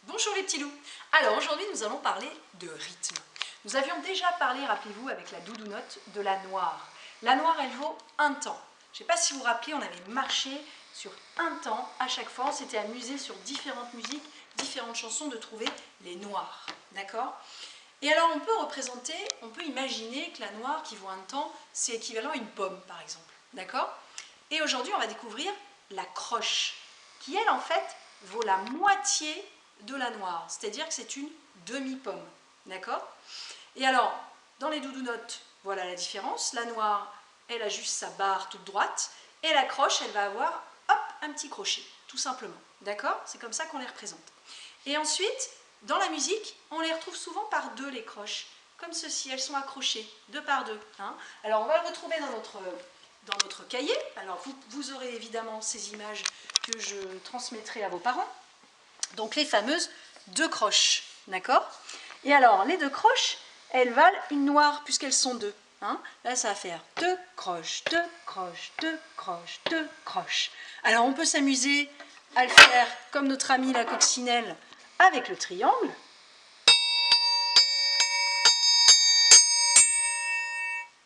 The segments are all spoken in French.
Bonjour les petits loups. Alors aujourd'hui nous allons parler de rythme. Nous avions déjà parlé, rappelez-vous, avec la doudounette de la noire. La noire elle vaut un temps. Je ne sais pas si vous vous rappelez, on avait marché sur un temps à chaque fois. On s'était amusé sur différentes musiques, différentes chansons de trouver les noirs. D'accord ? Et alors on peut imaginer que la noire qui vaut un temps, c'est équivalent à une pomme par exemple. D'accord ? Et aujourd'hui on va découvrir la croche, qui elle en fait vaut la moitié de la noire, c'est-à-dire que c'est une demi-pomme. D'accord ? Et alors, dans les doudounottes, voilà la différence. La noire, elle a juste sa barre toute droite, et la croche, elle va avoir, hop, un petit crochet, tout simplement. D'accord ? C'est comme ça qu'on les représente. Et ensuite, dans la musique, on les retrouve souvent par deux, les croches, comme ceci, elles sont accrochées, deux par deux. Hein ? Alors, on va le retrouver dans notre cahier. Alors, vous aurez évidemment ces images que je transmettrai à vos parents. Donc, les fameuses deux croches. D'accord ? Et alors, les deux croches, elles valent une noire puisqu'elles sont deux. Hein ? Là, ça va faire deux croches, deux croches, deux croches, deux croches. Alors, on peut s'amuser à le faire comme notre amie la coccinelle avec le triangle.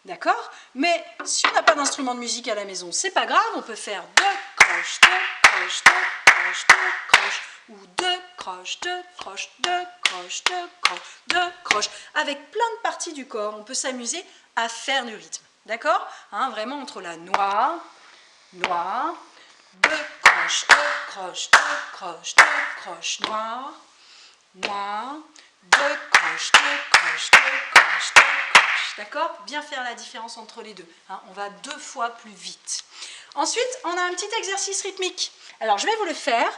D'accord ? Mais si on n'a pas d'instrument de musique à la maison, c'est pas grave, on peut faire deux croches, deux croches, deux croches, deux croches, ou deux croches, deux croches, deux croches, deux croches, deux croches. Avec plein de parties du corps, on peut s'amuser à faire du rythme. D'accord ? Hein, vraiment entre la noire, noire, deux croches, deux croches, deux croches, deux croches, noire, noire, deux croches, deux croches, deux croches, deux croches. D'accord ? Bien faire la différence entre les deux. Hein, on va deux fois plus vite. Ensuite, on a un petit exercice rythmique. Alors, je vais vous le faire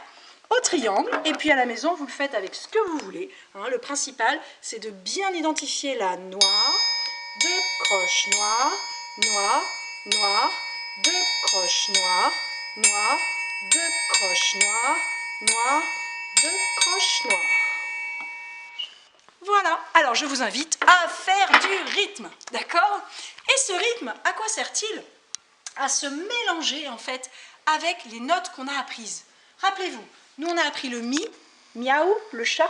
au triangle, et puis à la maison, vous le faites avec ce que vous voulez. Hein, le principal, c'est de bien identifier la noire, deux croches noires, noire, noire, deux croches noires, noire, deux croches noires, noire, deux croches noires. Voilà, alors je vous invite à faire du rythme, d'accord ? Et ce rythme, à quoi sert-il ? À se mélanger en fait avec les notes qu'on a apprises. Rappelez-vous, nous on a appris le mi, miaou, le chat,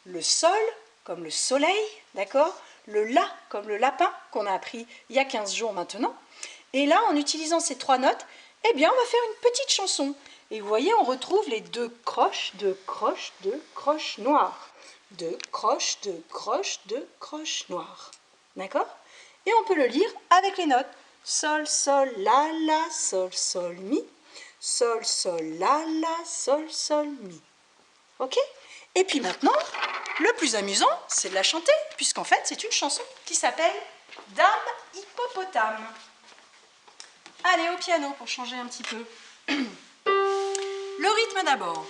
le sol, comme le soleil, d'accord ? Le la, comme le lapin, qu'on a appris il y a 15 jours maintenant. Et là, en utilisant ces trois notes, eh bien, on va faire une petite chanson. Et vous voyez, on retrouve les deux croches noires. Deux croches noires. D'accord ? Et on peut le lire avec les notes. Sol, sol, la, sol, mi. Sol, sol, la, sol, mi. Ok ? Et puis maintenant, le plus amusant, c'est de la chanter, puisqu'en fait, c'est une chanson qui s'appelle Dame Hippopotame. Allez, au piano, pour changer un petit peu. Le rythme d'abord.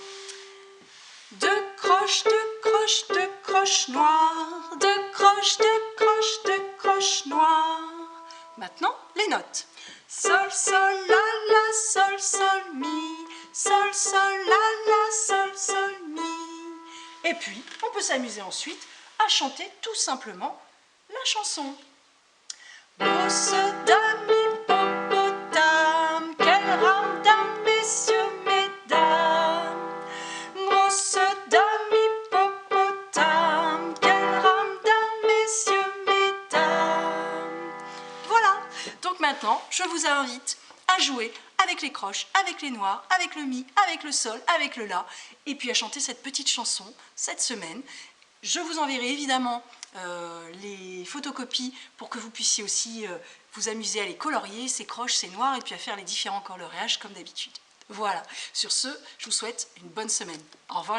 Deux croches noires, deux croches noires. Maintenant, les notes. Sol, sol, la, sol, mi. Sol, sol, la, sol, mi. Et puis, on peut s'amuser ensuite à chanter tout simplement la chanson. Grosse dame hippopotame, quelle rame dame, messieurs, mesdames. Grosse dame hippopotame, quelle rame dame, messieurs, mesdames. Voilà, donc maintenant, je vous invite à jouer avec les croches, avec les noirs, avec le mi, avec le sol, avec le la, et puis à chanter cette petite chanson cette semaine. Je vous enverrai évidemment les photocopies pour que vous puissiez aussi vous amuser à les colorier, ces croches, ces noirs, et puis à faire les différents colorages comme d'habitude. Voilà, sur ce, je vous souhaite une bonne semaine. Au revoir.